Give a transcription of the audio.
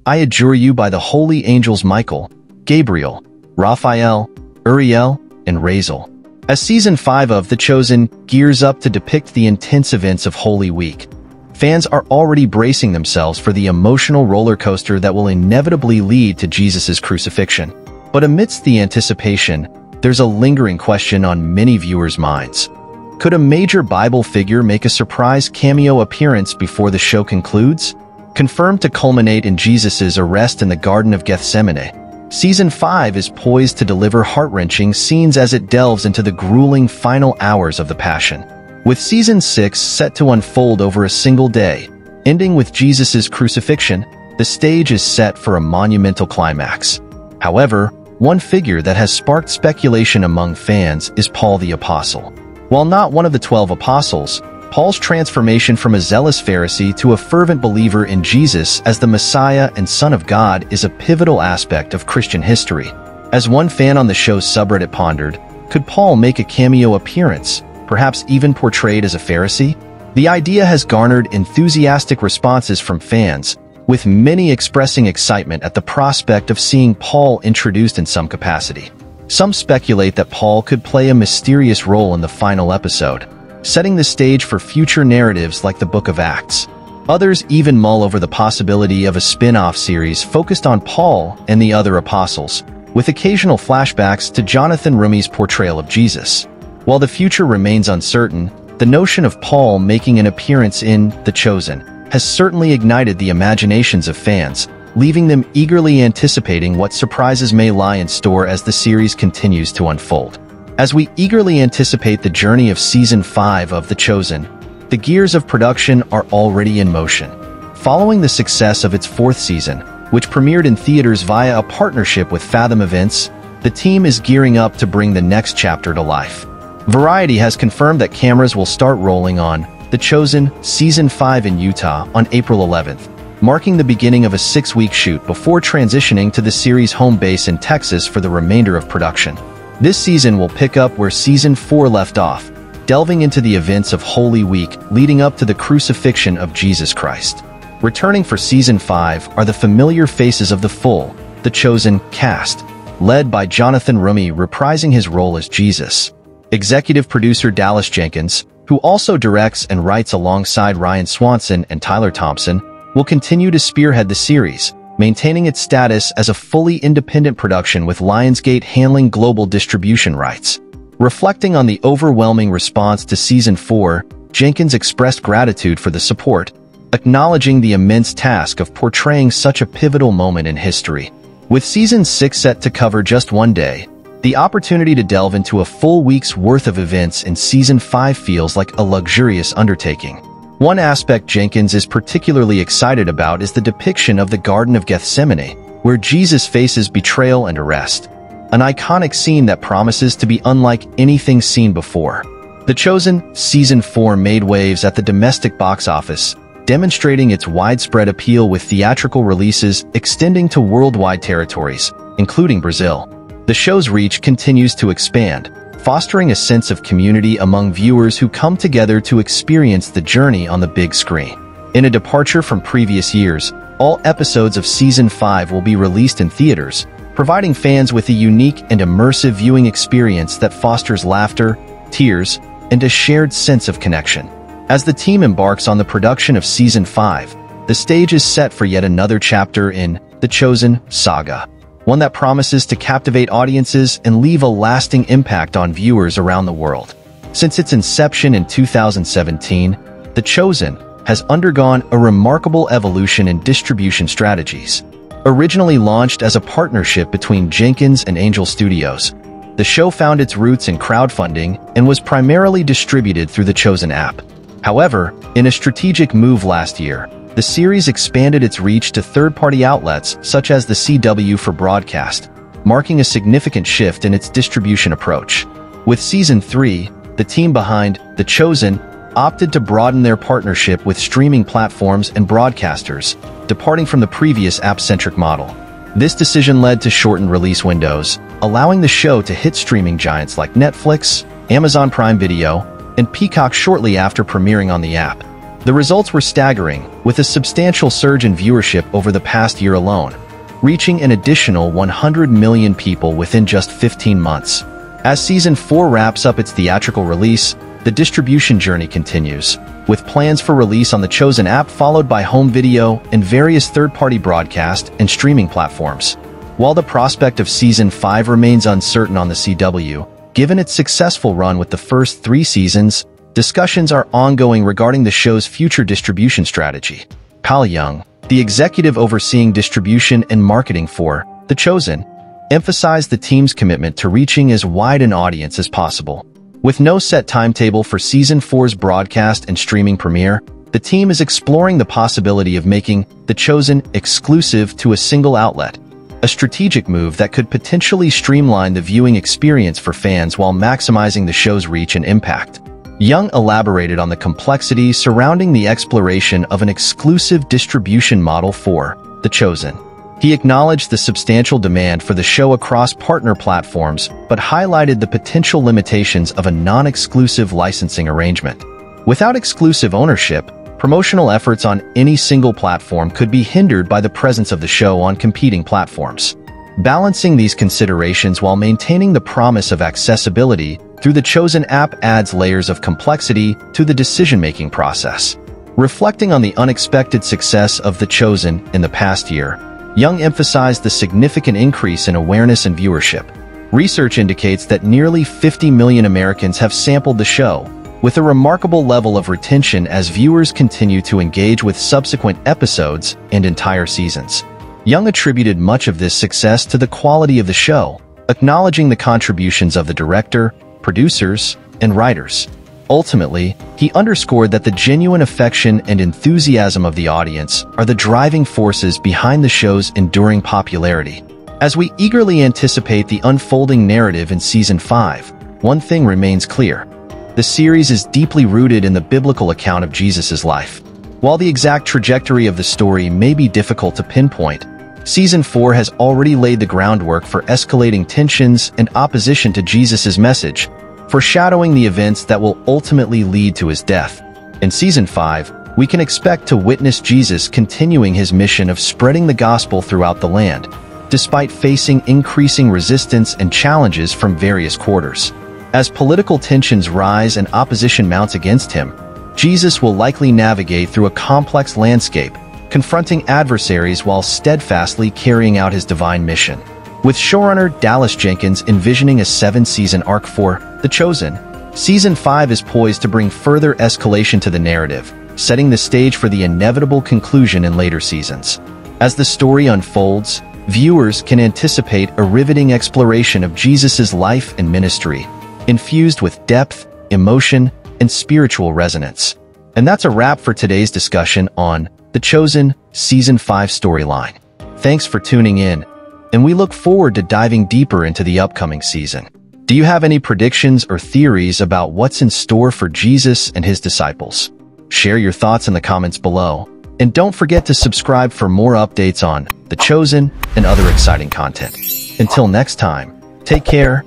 I adjure you by the holy angels Michael, Gabriel, Raphael, Uriel, and Raziel. As Season 5 of The Chosen gears up to depict the intense events of Holy Week, fans are already bracing themselves for the emotional roller coaster that will inevitably lead to Jesus' crucifixion. But amidst the anticipation, there's a lingering question on many viewers' minds. Could a major Bible figure make a surprise cameo appearance before the show concludes? Confirmed to culminate in Jesus' arrest in the Garden of Gethsemane, Season 5 is poised to deliver heart-wrenching scenes as it delves into the grueling final hours of the Passion. With Season 6 set to unfold over a single day, ending with Jesus' crucifixion, the stage is set for a monumental climax. However, one figure that has sparked speculation among fans is Paul the Apostle. While not one of the 12 apostles, Paul's transformation from a zealous Pharisee to a fervent believer in Jesus as the Messiah and Son of God is a pivotal aspect of Christian history. As one fan on the show's subreddit pondered, could Paul make a cameo appearance, perhaps even portrayed as a Pharisee? The idea has garnered enthusiastic responses from fans, with many expressing excitement at the prospect of seeing Paul introduced in some capacity. Some speculate that Paul could play a mysterious role in the final episode, setting the stage for future narratives like the Book of Acts. Others even mull over the possibility of a spin-off series focused on Paul and the other apostles, with occasional flashbacks to Jonathan Roumie's portrayal of Jesus. While the future remains uncertain, the notion of Paul making an appearance in The Chosen has certainly ignited the imaginations of fans, leaving them eagerly anticipating what surprises may lie in store as the series continues to unfold. As we eagerly anticipate the journey of Season 5 of The Chosen, the gears of production are already in motion. Following the success of its 4th season, which premiered in theaters via a partnership with Fathom Events, the team is gearing up to bring the next chapter to life. Variety has confirmed that cameras will start rolling on The Chosen Season 5 in Utah on April 11th, marking the beginning of a 6-week shoot before transitioning to the series' home base in Texas for the remainder of production. This season will pick up where Season 4 left off, delving into the events of Holy Week leading up to the crucifixion of Jesus Christ. Returning for Season 5 are the familiar faces of the full The Chosen cast, led by Jonathan Roumie reprising his role as Jesus. Executive producer Dallas Jenkins, who also directs and writes alongside Ryan Swanson and Tyler Thompson, will continue to spearhead the series, maintaining its status as a fully independent production with Lionsgate handling global distribution rights. Reflecting on the overwhelming response to Season 4, Jenkins expressed gratitude for the support, acknowledging the immense task of portraying such a pivotal moment in history. With Season 6 set to cover just one day, the opportunity to delve into a full week's worth of events in Season 5 feels like a luxurious undertaking. One aspect Jenkins is particularly excited about is the depiction of the Garden of Gethsemane, where Jesus faces betrayal and arrest, an iconic scene that promises to be unlike anything seen before. The Chosen Season 4 made waves at the domestic box office, demonstrating its widespread appeal with theatrical releases extending to worldwide territories, including Brazil. The show's reach continues to expand, fostering a sense of community among viewers who come together to experience the journey on the big screen. In a departure from previous years, all episodes of Season 5 will be released in theaters, providing fans with a unique and immersive viewing experience that fosters laughter, tears, and a shared sense of connection. As the team embarks on the production of Season 5, the stage is set for yet another chapter in The Chosen saga, one that promises to captivate audiences and leave a lasting impact on viewers around the world. Since its inception in 2017, The Chosen has undergone a remarkable evolution in distribution strategies. Originally launched as a partnership between Jenkins and Angel Studios, the show found its roots in crowdfunding and was primarily distributed through the Chosen app. However, in a strategic move last year, the series expanded its reach to third-party outlets such as the CW for broadcast, marking a significant shift in its distribution approach. With Season 3, the team behind The Chosen opted to broaden their partnership with streaming platforms and broadcasters, departing from the previous app-centric model. This decision led to shortened release windows, allowing the show to hit streaming giants like Netflix, Amazon Prime Video, and Peacock shortly after premiering on the app. The results were staggering, with a substantial surge in viewership over the past year alone, reaching an additional 100 million people within just 15 months. As Season 4 wraps up its theatrical release, the distribution journey continues, with plans for release on the Chosen app followed by home video and various third-party broadcast and streaming platforms. While the prospect of Season 5 remains uncertain on the CW, given its successful run with the first 3 seasons, discussions are ongoing regarding the show's future distribution strategy. Patel Young, the executive overseeing distribution and marketing for The Chosen, emphasized the team's commitment to reaching as wide an audience as possible. With no set timetable for Season 4's broadcast and streaming premiere, the team is exploring the possibility of making The Chosen exclusive to a single outlet, a strategic move that could potentially streamline the viewing experience for fans while maximizing the show's reach and impact. Young elaborated on the complexities surrounding the exploration of an exclusive distribution model for The Chosen. He acknowledged the substantial demand for the show across partner platforms, but highlighted the potential limitations of a non-exclusive licensing arrangement. Without exclusive ownership, promotional efforts on any single platform could be hindered by the presence of the show on competing platforms. Balancing these considerations while maintaining the promise of accessibility through the Chosen app adds layers of complexity to the decision-making process. Reflecting on the unexpected success of The Chosen in the past year, Young emphasized the significant increase in awareness and viewership. Research indicates that nearly 50 million Americans have sampled the show, with a remarkable level of retention as viewers continue to engage with subsequent episodes and entire seasons. Young attributed much of this success to the quality of the show, acknowledging the contributions of the director, producers, and writers. Ultimately, he underscored that the genuine affection and enthusiasm of the audience are the driving forces behind the show's enduring popularity. As we eagerly anticipate the unfolding narrative in Season 5, one thing remains clear. The series is deeply rooted in the biblical account of Jesus' life. While the exact trajectory of the story may be difficult to pinpoint, Season 4 has already laid the groundwork for escalating tensions and opposition to Jesus' message, foreshadowing the events that will ultimately lead to his death. In Season 5, we can expect to witness Jesus continuing his mission of spreading the gospel throughout the land, despite facing increasing resistance and challenges from various quarters. As political tensions rise and opposition mounts against him, Jesus will likely navigate through a complex landscape, confronting adversaries while steadfastly carrying out his divine mission. With showrunner Dallas Jenkins envisioning a 7-season arc for The Chosen, Season 5 is poised to bring further escalation to the narrative, setting the stage for the inevitable conclusion in later seasons. As the story unfolds, viewers can anticipate a riveting exploration of Jesus' life and ministry, infused with depth, emotion, and spiritual resonance. And that's a wrap for today's discussion on The Chosen Season 5 storyline. Thanks for tuning in, and we look forward to diving deeper into the upcoming season. Do you have any predictions or theories about what's in store for Jesus and his disciples? Share your thoughts in the comments below, and don't forget to subscribe for more updates on The Chosen and other exciting content. Until next time, take care